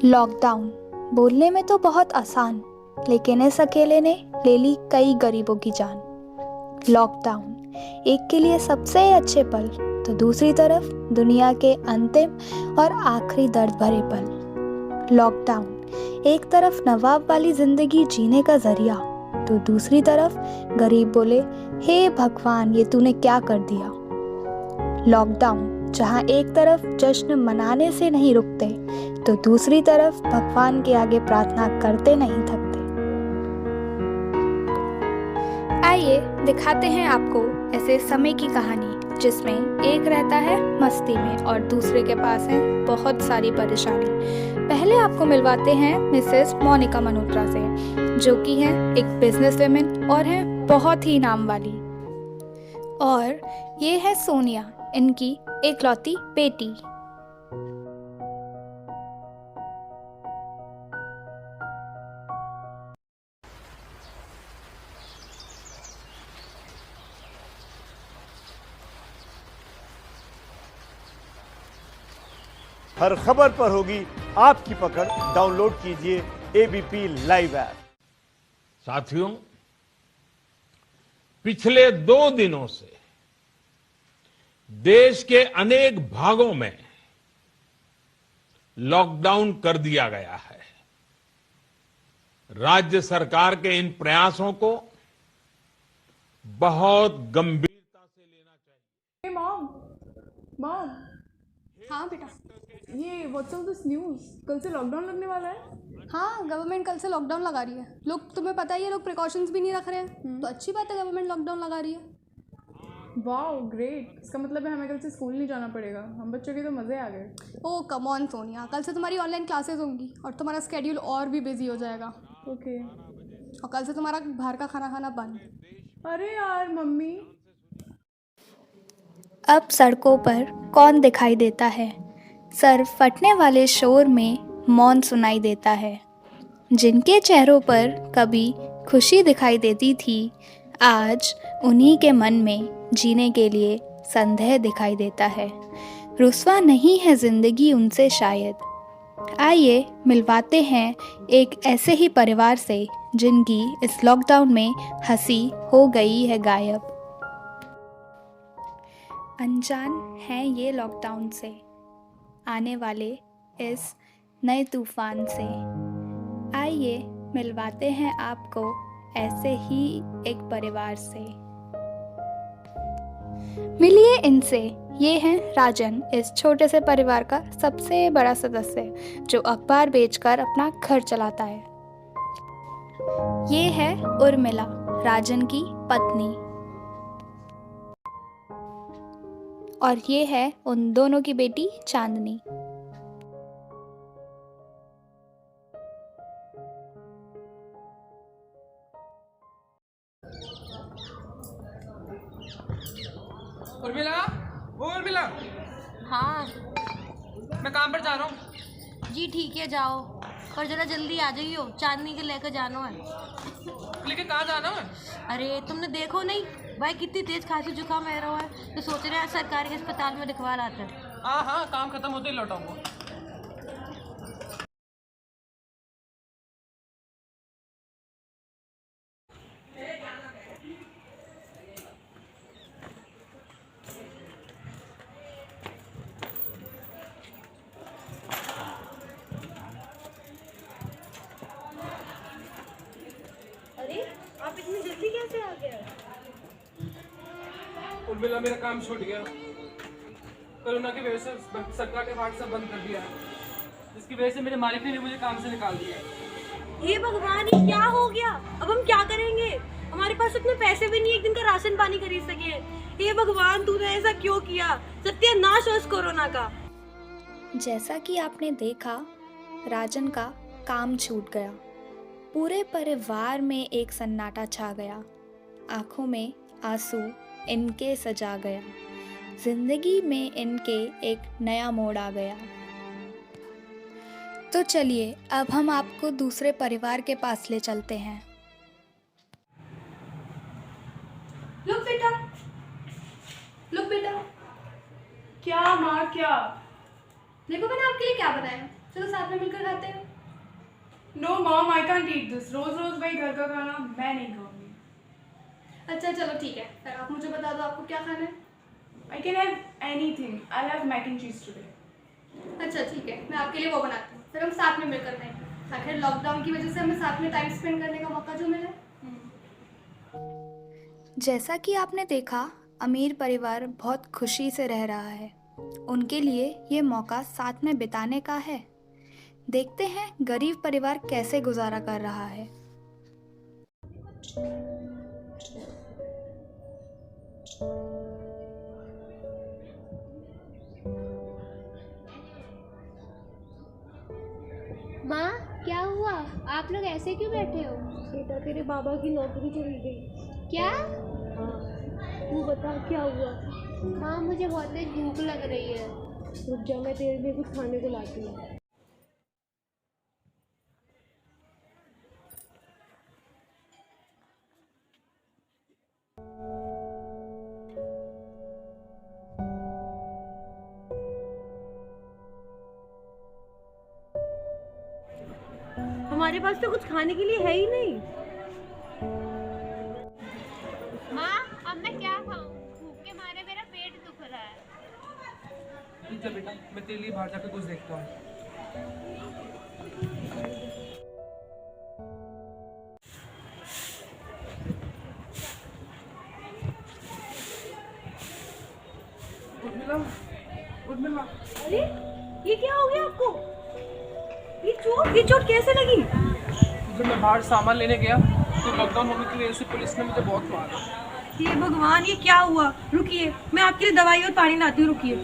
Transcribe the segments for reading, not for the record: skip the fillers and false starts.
Lockdown बोलने में तो बहुत आसान, लेकिन इस अकेले ने ले ली कई गरीबों की जान। लॉकडाउन एक के लिए सबसे अच्छे पल, तो दूसरी तरफ दुनिया के अंतिम और आखिरी दर्द भरे पल। लॉकडाउन एक तरफ नवाब वाली जिंदगी जीने का जरिया, तो दूसरी तरफ गरीब बोले, हे भगवान ये तूने क्या कर दिया। लॉकडाउन जहाँ एक तरफ जश्न मनाने से नहीं रुकते, तो दूसरी तरफ भगवान के आगे प्रार्थना करते नहीं थकते। आइए दिखाते हैं आपको ऐसे समय की कहानी जिसमें एक रहता है मस्ती में और दूसरे के पास है बहुत सारी परेशानी। पहले आपको मिलवाते हैं मिसेस मोनिका मल्होत्रा से, जो कि हैं एक बिजनेस वुमेन और हैं बहुत ही नाम वाली। और ये है सोनिया, इनकी एकलौती बेटी। हर खबर पर होगी आपकी पकड़। डाउनलोड कीजिए एबीपी लाइव ऐप। साथियों, पिछले 2 दिनों से देश के अनेक भागों में लॉकडाउन कर दिया गया है। राज्य सरकार के इन प्रयासों को बहुत गंभीरता से लेना चाहिए। मॉम। हाँ बेटा। ये व्हाट्स ऑल दिस न्यूज़, कल से लॉकडाउन लगने वाला है। हाँ, गवर्नमेंट कल से लॉकडाउन लगा रही है। लोग, तुम्हें पता ही है, लोग प्रिकॉशंस भी नहीं रख रहे हैं। तो अच्छी बात है, गवर्नमेंट लॉकडाउन लगा रही है। वाओ ग्रेट, इसका मतलब है हमें कल से स्कूल नहीं जाना पड़ेगा। हम बच्चों के तो मज़े आ गए। ओह कम ऑन सोनिया, कल से तुम्हारी ऑनलाइन क्लासेस होंगी और तुम्हारा स्केड्यूल और भी बिजी हो जाएगा। ओके। और कल से तुम्हारा बाहर का खाना खाना बंद। अरे यार मम्मी। अब सड़कों पर कौन दिखाई देता है, सर फटने वाले शोर में मौन सुनाई देता है। जिनके चेहरों पर कभी खुशी दिखाई देती थी, आज उन्हीं के मन में जीने के लिए संदेह दिखाई देता है। रुस्वा नहीं है जिंदगी उनसे शायद। आइए मिलवाते हैं एक ऐसे ही परिवार से जिनकी इस लॉकडाउन में हंसी हो गई है गायब। अनजान हैं ये लॉकडाउन से, आने वाले इस नए तूफान से। आइए मिलवाते हैं आपको ऐसे ही एक परिवार से। मिलिए इनसे, ये हैं राजन, इस छोटे से परिवार का सबसे बड़ा सदस्य जो अखबार बेचकर अपना घर चलाता है। ये है उर्मिला, राजन की पत्नी। और ये है उन दोनों की बेटी चांदनी। उर्मिला, वो उर्मिला। हाँ मैं काम पर जा रहा हूँ। जी ठीक है, जाओ, पर जरा जल्दी आ जाइयो, चांदनी के लेकर जाना है। लेकिन कहाँ जाना है? अरे तुमने देखो नहीं भाई, कितनी तेज खांसी जुकाम आ रहा है, तो सोच रहे हैं सरकारी अस्पताल में दिखवा लाते हैं। हाँ, काम खत्म होते ही लौटाऊंगा। अरे आप इतनी जल्दी कैसे आ गए? उर्मिला, मेरा काम छूट गया। कोरोना की वजह से सरकार ने व्हाट्सएप बंद कर दिया है, जिसकी वजह से मेरे मालिक ने भी मुझे काम से निकाल दिया। हे भगवान, ये क्या हो गया? अब हम क्या करेंगे? हमारे पास इतने पैसे भी नहीं एक दिन का राशन पानी खरीद सके। हे भगवान, तूने ऐसा क्यों किया? सत्यानाश हो इस कोरोना का। जैसा कि आपने देखा, राजन का काम छूट गया। पूरे परिवार में एक सन्नाटा छा गया। आंखों में आंसू इनके सजा गया। जिंदगी में इनके एक नया मोड़ आ गया। तो चलिए अब हम आपको दूसरे परिवार के पास ले चलते हैं। लुक बेटा। क्या माँ क्या? देखो मैंने आपके लिए क्या बनाया। चलो साथ में मिलकर खाते हैं। No mom, I can't eat this. रोज रोज वही घर का खाना मैं नहीं खाऊंगी। अच्छा चलो ठीक है, फिर आप मुझे बता दो आपको क्या खाना है। I can have anything. I have mac and cheese today. अच्छा ठीक है, मैं आपके लिए वो बनाती हूँ, फिर हम साथ में मिलकर खाएंगे। आखिर लॉकडाउन की वजह से हमें साथ में टाइम स्पेंड करने का मौका जो मिला। जैसा कि आपने देखा, अमीर परिवार बहुत खुशी से रह रहा है। उनके लिए ये मौका साथ में बिताने का है। देखते हैं गरीब परिवार कैसे गुजारा कर रहा है। माँ क्या हुआ, आप लोग ऐसे क्यों बैठे हो? बेटा तेरे बाबा की नौकरी चली गई। क्या? तू बता क्या हुआ? माँ मुझे बहुत तेज भूख लग रही है। रुक जा, मैं तेरे लिए कुछ खाने को लाती हूँ। हमारे पास तो कुछ खाने के लिए है ही नहीं। माँ अब मैं क्या खाऊं? भूख के मारे मेरा पेट दुख रहा है। ठीक है बेटा, मैं तेरे लिए बाहर जाकर कुछ देखता हूँ। उर्मिला, अरे ये क्या हो गया आपको? ये चोट कैसे लगी? जब मैं बाहर सामान लेने गया तो लॉकडाउन होने की वजह से पुलिस ने मुझे बहुत मारा। हे भगवान, ये क्या हुआ? रुकिए, मैं आपके लिए दवाई और पानी लाती हूँ, रुकिए।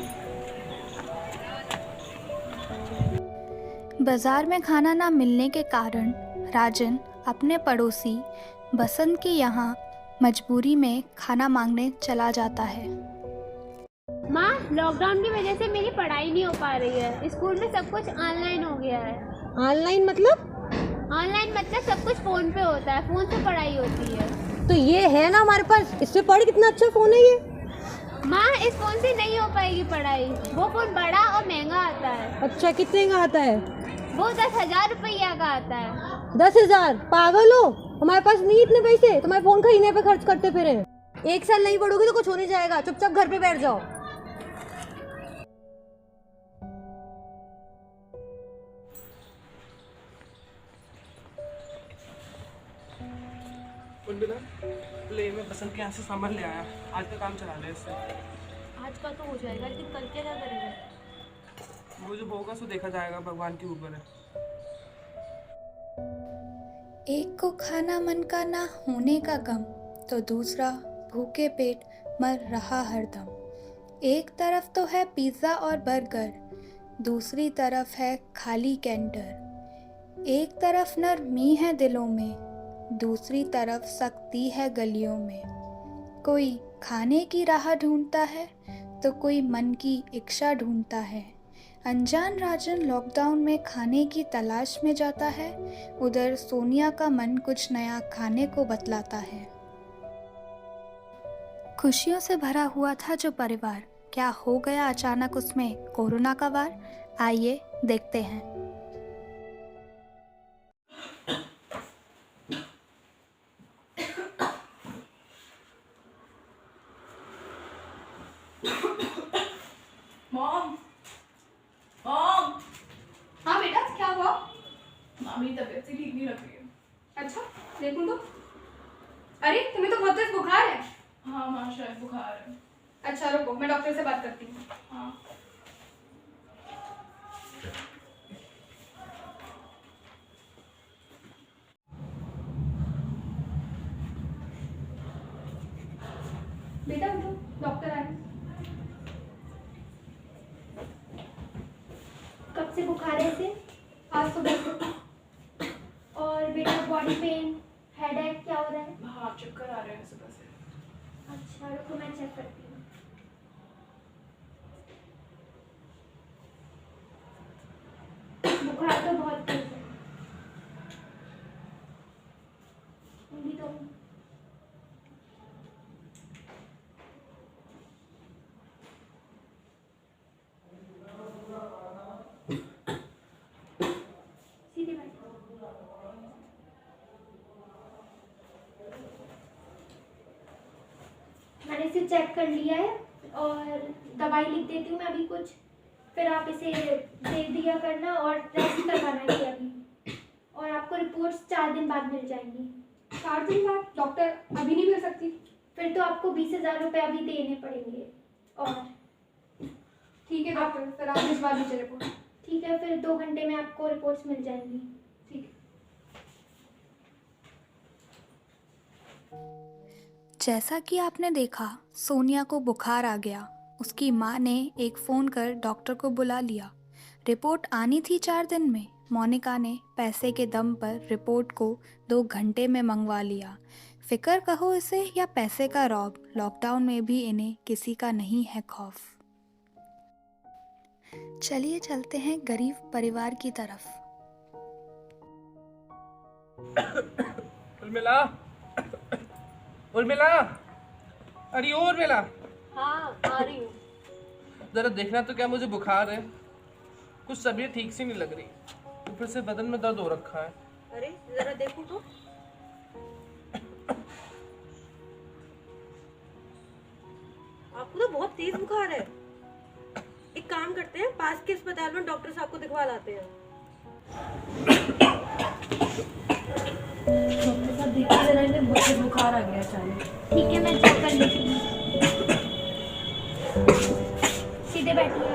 बाजार में खाना ना मिलने के कारण राजन अपने पड़ोसी बसंत के यहाँ मजबूरी में खाना मांगने चला जाता है। माँ लॉकडाउन की वजह से मेरी पढ़ाई नहीं हो पा रही है। स्कूल में सब कुछ ऑनलाइन हो गया है। ऑनलाइन मतलब? ऑनलाइन मतलब सब कुछ फ़ोन पे होता है, फ़ोन से पढ़ाई होती है। तो ये है ना हमारे पास, इससे पढ़, कितना अच्छा फोन है ये। माँ इस फ़ोन से नहीं हो पाएगी पढ़ाई, वो फ़ोन बड़ा और महंगा आता है। अच्छा, कितने का आता है? वो 10,000 रुपया का आता है। 10,000? पागल हो, हमारे पास नहीं इतने पैसे। तुम्हारे फोन खरीदने पे खर्च करते फिरे। एक साल नहीं पढ़ोगी तो कुछ हो नहीं जाएगा, चुपचाप घर पे बैठ जाओ। उर्मिला, ले मैं बसंत के यहाँ से सामान ले आया, आज का काम चला ले इससे। आज का तो हो जाएगा, लेकिन कल क्या करेगा? वो जो होगा सो देखा जाएगा, भगवान के ऊपर है। एक को खाना मन का ना होने का गम, तो दूसरा भूखे पेट मर रहा हरदम। एक तरफ तो है पिज़्ज़ा और बर्गर, दूसरी तरफ है खाली कैंटर। एक तरफ नरमी है दिलों में, दूसरी तरफ सख्ती है गलियों में। कोई खाने की राह ढूंढता है तो कोई मन की इच्छा ढूंढता है। अनजान राजन लॉकडाउन में खाने की तलाश में जाता है। उधर सोनिया का मन कुछ नया खाने को बतलाता है। खुशियों से भरा हुआ था जो परिवार, क्या हो गया अचानक उसमें कोरोना का वार? आइए देखते हैं। Mom, mom. हाँ बेटा क्या हुआ? मेरी तबीयत से ठीक नहीं लग रही है। अच्छा देखूं तो। अरे तुम्हें तो बहुत तेज बुखार है। हाँ हाँ, शायद बुखार है। अच्छा रुको, मैं डॉक्टर से बात करती हूँ। हाँ। बेटा उठो, डॉक्टर आए। कब से बुखार है इसे? आज सुबह से। और बेटा बॉडी पेन, हेडेक क्या हो रहा है? हाँ, चक्कर आ रहे हैं सुबह से। अच्छा रुको मैं चेक करती हूँ। बुखार तो बहुत तेज है। उंगली तो इसे चेक कर लिया है और दवाई लिख देती हूँ मैं अभी कुछ, फिर आप इसे दे दिया करना और टेस्ट करवाना है इसे अभी, और आपको रिपोर्ट्स 4 दिन बाद मिल जाएंगी। 4 दिन बाद? डॉक्टर अभी नहीं मिल सकती? फिर तो आपको 20,000 रुपये अभी देने पड़ेंगे। और ठीक है डॉक्टर, फिर आप भिजवा दीजिए रिपोर्ट। ठीक है, फिर 2 घंटे में आपको रिपोर्ट्स मिल जाएंगी। ठीक है। जैसा कि आपने देखा, सोनिया को बुखार आ गया। उसकी माँ ने एक फ़ोन कर डॉक्टर को बुला लिया। रिपोर्ट आनी थी 4 दिन में। मोनिका ने पैसे के दम पर रिपोर्ट को 2 घंटे में मंगवा लिया। फिक्र कहो इसे या पैसे का रौब, लॉकडाउन में भी इन्हें किसी का नहीं है खौफ। चलिए चलते हैं गरीब परिवार की तरफ। उर्मिला, उर्मिला, अरे ओ उर्मिला, हाँ आ रही हूँ। जरा देखना तो क्या मुझे बुखार है, कुछ तबीयत ठीक सी नहीं लग रही, ऊपर से बदन में दर्द हो रखा है। अरे जरा देखो तो। आपको तो बहुत तेज बुखार है। एक काम करते हैं, पास के अस्पताल में डॉक्टर साहब को दिखवा लाते हैं। डॉक्टर साहब देखिए जरा, इन्हें बहुत बुखार आ गया अचानक। ठीक है, मैं चेक कर लेती हूँ। सीधे बैठिए।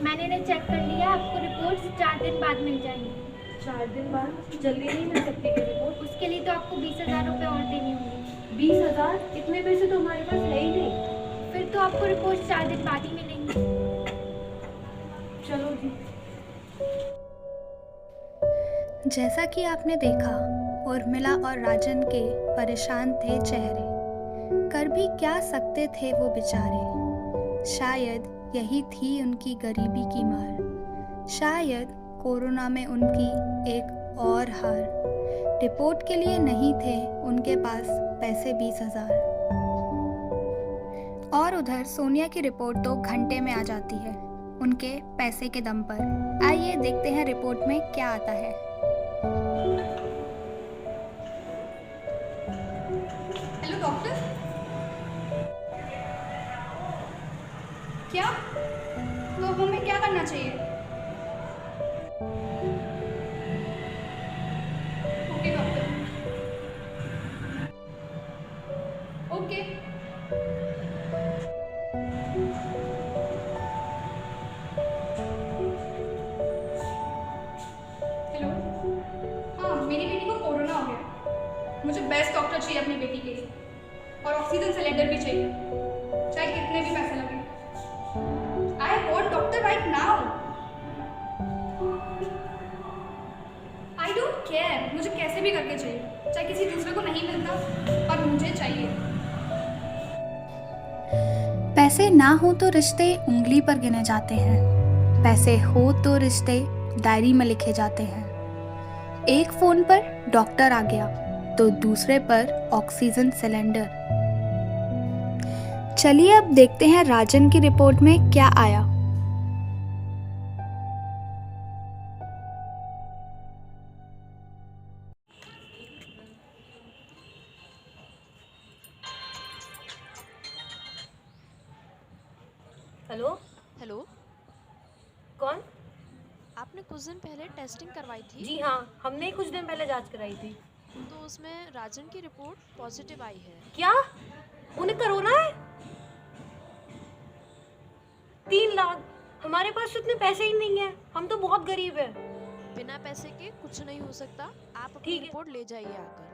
मैंने इन्हें चेक कर लिया, आपको रिपोर्ट्स 4 दिन बाद मिल जाएंगी। 4 दिन बाद? जल्दी नहीं मिल सकती क्या रिपोर्ट? उसके लिए तो आपको 20,000 रुपये और देने होंगे। 20,000? इतने पैसे तो हमारे पास है ही नहीं। फिर तो आपको रिपोर्ट्स 4 दिन बाद ही मिलेंगी। चलो जी। जैसा कि आपने देखा, उर्मिला और राजन के परेशान थे चेहरे। कर भी क्या सकते थे वो बेचारे। शायद यही थी उनकी गरीबी की मार। शायद कोरोना में उनकी एक और हार। रिपोर्ट के लिए नहीं थे उनके पास पैसे 20,000। और उधर सोनिया की रिपोर्ट 2 घंटे में आ जाती है, उनके पैसे के दम पर। आइए देखते हैं रिपोर्ट में क्या आता है। हेलो डॉक्टर, क्या तो हमें क्या करना चाहिए? Okay doctor, okay. हेलो, हाँ मेरी बेटी को कोरोना हो गया। मुझे बेस्ट डॉक्टर चाहिए अपनी बेटी के लिए, और ऑक्सीजन सिलेंडर भी चाहिए, चाहे कितने भी पैसे लगे। I want doctor right now. I don't care. मुझे कैसे भी करके चाहिए, चाहे किसी दूसरे को नहीं मिलता, पर मुझे चाहिए। पैसे ना हो तो रिश्ते उंगली पर गिने जाते हैं। पैसे हो तो रिश्ते डायरी में लिखे जाते हैं। एक फोन पर डॉक्टर आ गया तो दूसरे पर ऑक्सीजन सिलेंडर। चलिए अब देखते हैं राजन की रिपोर्ट में क्या आया। हेलो, हेलो, कौन? आपने कुछ दिन पहले टेस्टिंग करवाई थी? जी हाँ, हमने कुछ दिन पहले जांच कराई थी। तो उसमें राजन की रिपोर्ट पॉजिटिव आई है। क्या? उन्हें कोरोना है? 3 लाख? हमारे पास इतने पैसे ही नहीं है, हम तो बहुत गरीब हैं। बिना पैसे के कुछ नहीं हो सकता। आप अपनी ठीक है। रिपोर्ट ले जाइए आकर।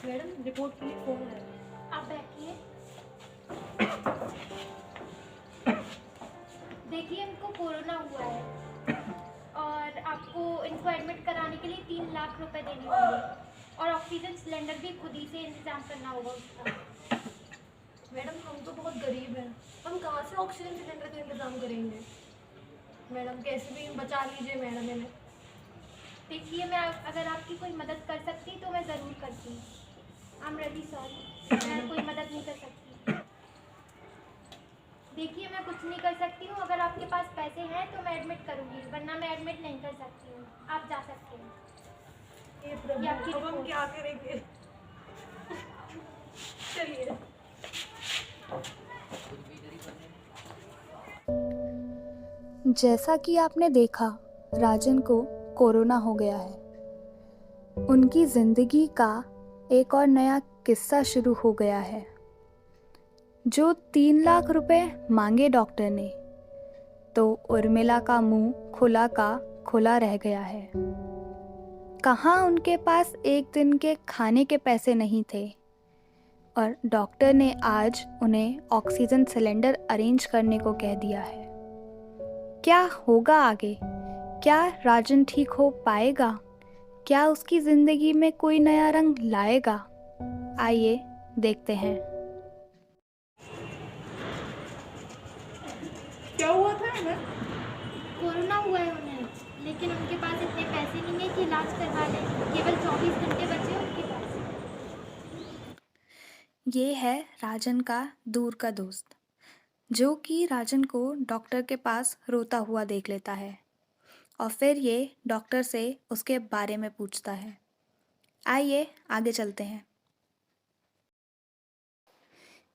मैडम, रिपोर्ट के लिए फोन है। आप बैठिए। देखिए, इनको कोरोना हुआ है और आपको इनको एडमिट कराने के लिए 3 लाख रुपए देने होंगे, और ऑक्सीजन सिलेंडर भी खुद ही से इंतजाम करना होगा उसका। हम तो बहुत गरीब हैं, हम कहाँ से ऑक्सीजन सिलेंडर का इंतज़ाम करेंगे? मैडम कैसे भी बचा लीजिए मैडम इन्हें। देखिए, मैं अगर आपकी कोई मदद कर सकती तो मैं ज़रूर करती। आई एम रियली सॉरी, मैं कोई मदद नहीं कर सकती। देखिए, मैं कुछ नहीं कर सकती हूँ। अगर आपके पास पैसे हैं तो मैं एडमिट करूँगी, वरना मैं एडमिट नहीं कर सकती हूँ। आप जा सकते हैं। हे प्रभु, ये आपकी अब हम रिपोर्ट। क्या करेंगे? चलिए। जैसा कि आपने देखा, राजन को कोरोना हो गया है। उनकी जिंदगी का एक और नया किस्सा शुरू हो गया है। जो 3 लाख रुपए मांगे डॉक्टर ने, तो उर्मिला का मुंह खुला का खुला रह गया है। कहाँ उनके पास एक दिन के खाने के पैसे नहीं थे, और डॉक्टर ने आज उन्हें ऑक्सीजन सिलेंडर अरेंज करने को कह दिया है। क्या होगा आगे? क्या राजन ठीक हो पाएगा? क्या उसकी ज़िंदगी में कोई नया रंग लाएगा? आइए देखते हैं। क्या हुआ था इन्हें? कोरोना हुआ है उन्हें, लेकिन उनके पास इतने पैसे नहीं है कि इलाज करवा लें। केवल 24 घंटे बचे उनके पास। ये है राजन का दूर का दोस्त, जो कि राजन को डॉक्टर के पास रोता हुआ देख लेता है और फिर ये डॉक्टर से उसके बारे में पूछता है। आइए आगे चलते हैं।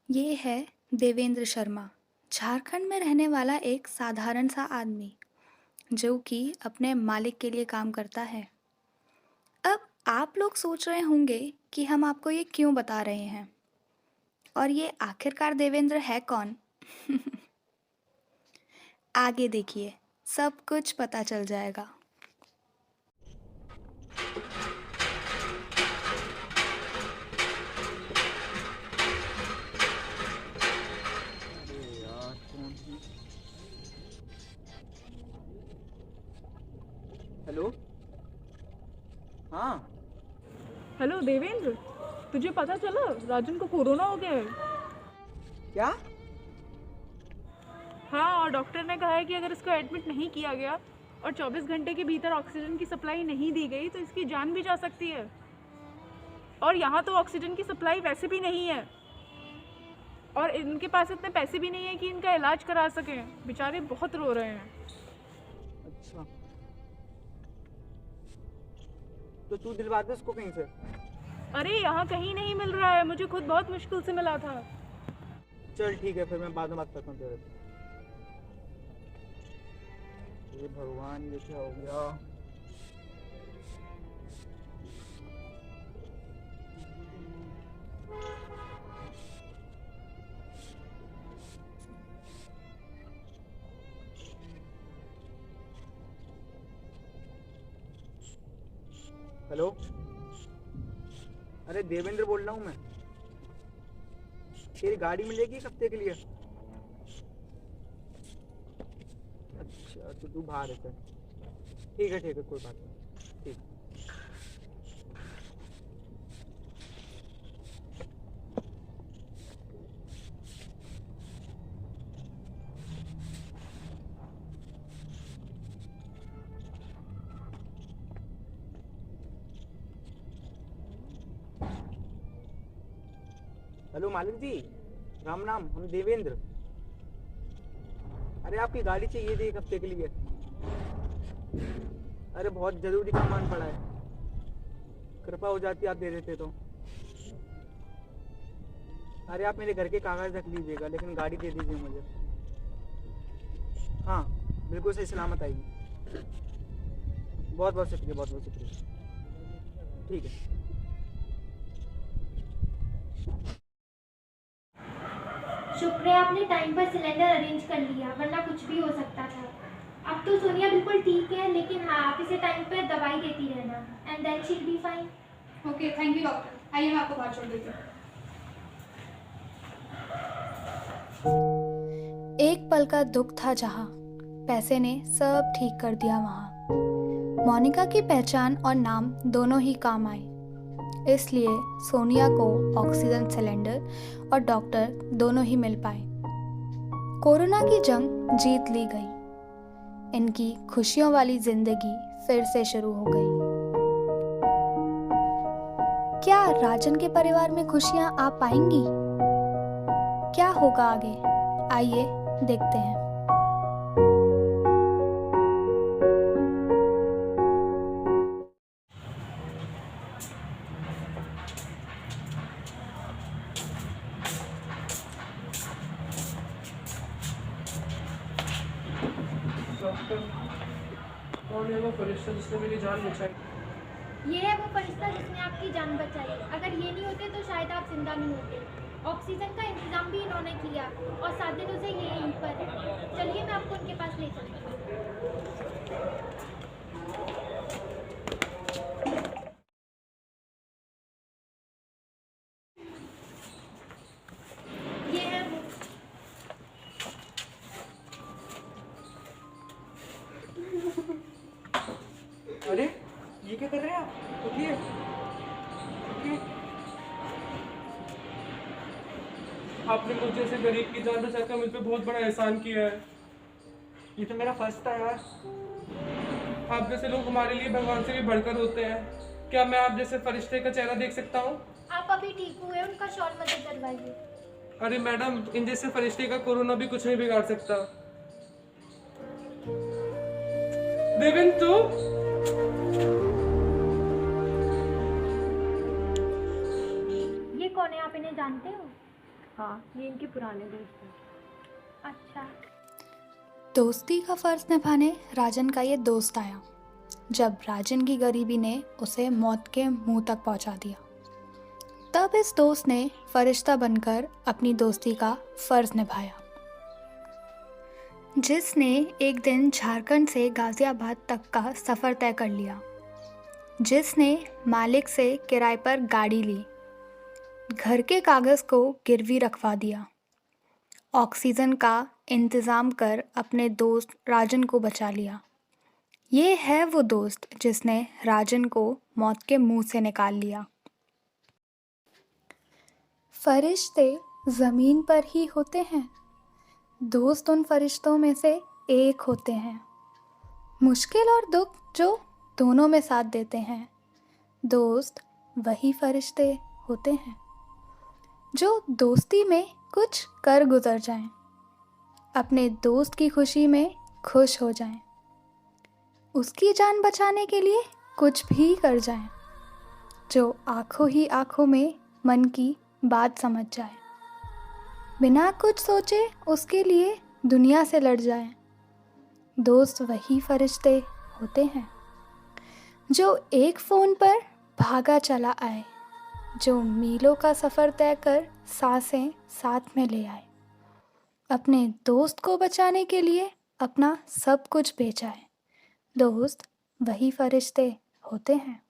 ये है देवेंद्र शर्मा, झारखंड में रहने वाला एक साधारण सा आदमी, जो कि अपने मालिक के लिए काम करता है। अब आप लोग सोच रहे होंगे कि हम आपको ये क्यों बता रहे हैं, और ये आखिरकार देवेंद्र है कौन? आगे देखिए, सब कुछ पता चल जाएगा। हेलो, हाँ हेलो देवेंद्र, तुझे पता चला राजन को कोरोना हो गया है? क्या? हाँ, और डॉक्टर ने कहा है कि अगर इसको एडमिट नहीं किया गया और 24 घंटे के भीतर ऑक्सीजन की सप्लाई नहीं दी गई तो इसकी जान भी जा सकती है। और यहाँ तो ऑक्सीजन की सप्लाई वैसे भी नहीं है, और इनके पास इतने पैसे भी नहीं है कि इनका इलाज करा सकें। बेचारे बहुत रो रहे हैं। अच्छा, तो तू दिलवा दे उसको कहीं से। अरे यहाँ कहीं नहीं मिल रहा है, मुझे खुद बहुत मुश्किल से मिला था। चल ठीक है, फिर मैं बाद में बात करता हूँ तेरे से। हे भगवान, ये क्या हो गया? हेलो, अरे देवेंद्र बोल रहा हूँ मैं। तेरी गाड़ी मिलेगी एक हफ्ते के लिए? अच्छा, तो तू बाहर है। ठीक है कोई बात नहीं, ठीक। हेलो मालिक जी, राम नाम, हम देवेंद्र। अरे आपकी गाड़ी चाहिए थी एक हफ्ते के लिए। अरे बहुत जरूरी सामान पड़ा है, कृपा हो जाती आप दे देते तो। अरे आप मेरे घर के कागज रख लीजिएगा, लेकिन गाड़ी दे दीजिए मुझे। हाँ बिल्कुल सही सलामत आएगी। बहुत बहुत शुक्रिया, बहुत बहुत शुक्रिया। ठीक है। शुक्र है आपने टाइम पर सिलेंडर अरेंज कर लिया, वरना कुछ भी हो सकता था। अब तो सोनिया बिल्कुल ठीक है, लेकिन हाँ, आप इसे टाइम पर दवाई देती रहना, and then she will be fine. Okay, thank you doctor. आइए मैं आपको बाहर छोड़ देती हूँ। एक पल का दुख था जहाँ पैसे ने सब ठीक कर दिया। वहाँ मोनिका की पहचान और नाम दोनों ही काम आए। इसलिए सोनिया को ऑक्सीजन सिलेंडर और डॉक्टर दोनों ही मिल पाए। कोरोना की जंग जीत ली गई। इनकी खुशियों वाली जिंदगी फिर से शुरू हो गई। क्या राजन के परिवार में खुशियां आ पाएंगी? क्या होगा आगे? आइए देखते हैं। डॉक्टर, कौन है वो फरिश्ता जिसने मेरी जान बचाई? ये है वो फरिश्ता जिसने आपकी जान बचाई। अगर ये नहीं होते तो शायद आप जिंदा नहीं होते। ऑक्सीजन का इंतजाम भी इन्होंने किया और 7 दिनों से ये यहीं पर है। चलिए मैं आपको उनके पास ले चलती हूँ। ये है वो। अरे ये क्या कर रहे हैं आप? उठिए उठिए। आपने मुझे जैसे गरीब की जान बचाकर मुझ पे बहुत बड़ा एहसान किया है। ये तो मेरा फर्स्ट था यार। आप जैसे लोग हमारे लिए भगवान से भी बढ़कर होते हैं। क्या मैं आप जैसे फरिश्ते का चेहरा देख सकता हूँ? आप अभी ठीक हुए, उनका शॉल मत उतरवाइए। अरे मैडम, इन जैसे फरिश्ते का कोरोना भी कुछ नहीं बिगाड़ सकता। देवेन तू? ये कौन है, आप इन्हें जानते हो? हाँ, ये इनके पुराने दोस्त हैं। अच्छा। दोस्ती का फर्ज निभाने राजन का ये दोस्त आया जब राजन की गरीबी ने उसे मौत के मुंह तक पहुंचा दिया। तब इस दोस्त ने फरिश्ता बनकर अपनी दोस्ती का फर्ज निभाया, जिसने एक दिन झारखंड से गाजियाबाद तक का सफ़र तय कर लिया, जिसने मालिक से किराए पर गाड़ी ली, घर के कागज़ को गिरवी रखवा दिया, ऑक्सीजन का इंतज़ाम कर अपने दोस्त राजन को बचा लिया। ये है वो दोस्त जिसने राजन को मौत के मुंह से निकाल लिया। फरिश्ते ज़मीन पर ही होते हैं, दोस्त उन फरिश्तों में से एक होते हैं। मुश्किल और दुख जो दोनों में साथ देते हैं, दोस्त वही फरिश्ते होते हैं जो दोस्ती में कुछ कर गुजर जाएं, अपने दोस्त की खुशी में खुश हो जाएं, उसकी जान बचाने के लिए कुछ भी कर जाएं, जो आंखों ही आंखों में मन की बात समझ जाए, बिना कुछ सोचे उसके लिए दुनिया से लड़ जाएं। दोस्त वही फरिश्ते होते हैं जो एक फ़ोन पर भागा चला आए, जो मीलों का सफ़र तय कर सांसें साथ में ले आए, अपने दोस्त को बचाने के लिए अपना सब कुछ बेचा है। दोस्त वही फरिश्ते होते हैं।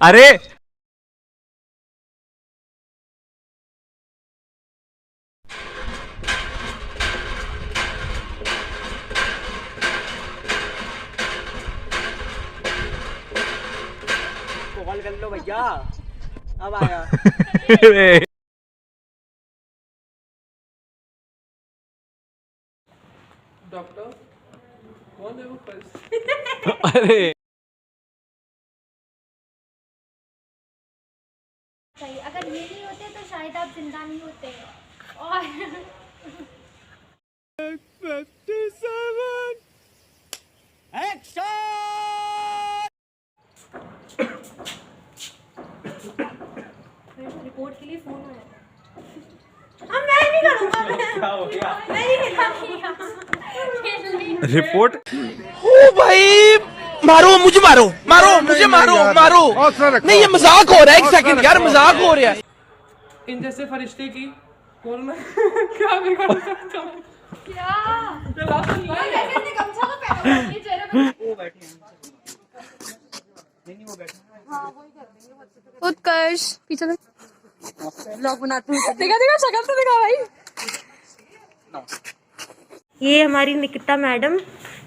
अरे कॉल कर लो भैया, अब आया। डॉक्टर कौन है वो पर्स? अरे अगर ये नहीं होते तो शायद आप जिंदा नहीं होते। और रिपोर्ट के लिए फोन आया। अब मैं नहीं करूँगा, मैं नहीं करूँगा। रिपोर्ट ओ भाई, मारो मुझे, मारो मारो मुझे, मारो मारो। नहीं, ये मजाक हो रहा है। एक सेकंड यार, मजाक हो रहा है। इन जैसे फरिश्ते की कोरोना क्या बिगाड़ सकता हूँ? क्या राशन लाए हैं। कैसे गमछा तो पहनो ये चेहरे पे। वो बैठे हैं। नहीं वो बैठे हैं। हाँ वही कर देंगे। उत्कर्ष पीछे ब्लॉग बनाते हैं। देखा शक्ल तो दिखा भाई। ये हमारी निकिता मैडम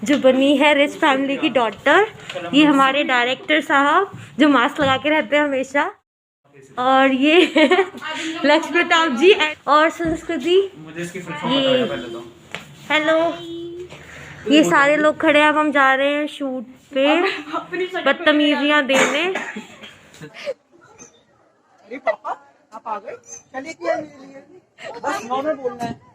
जो बनी है रिच फैमिली की डॉटर। ये हमारे डायरेक्टर साहब जो मास्क लगा के रहते हैं हमेशा। और ये लक्ष्मी प्रताप जी और संस्कृति। ये हेलो, ये सारे लोग खड़े हैं। अब हम जा रहे हैं शूट पे बदतमीजियां देने। अरे पापा, आप आ गए? चलिए, क्या मेरे लिए बस 9 में बोलना है।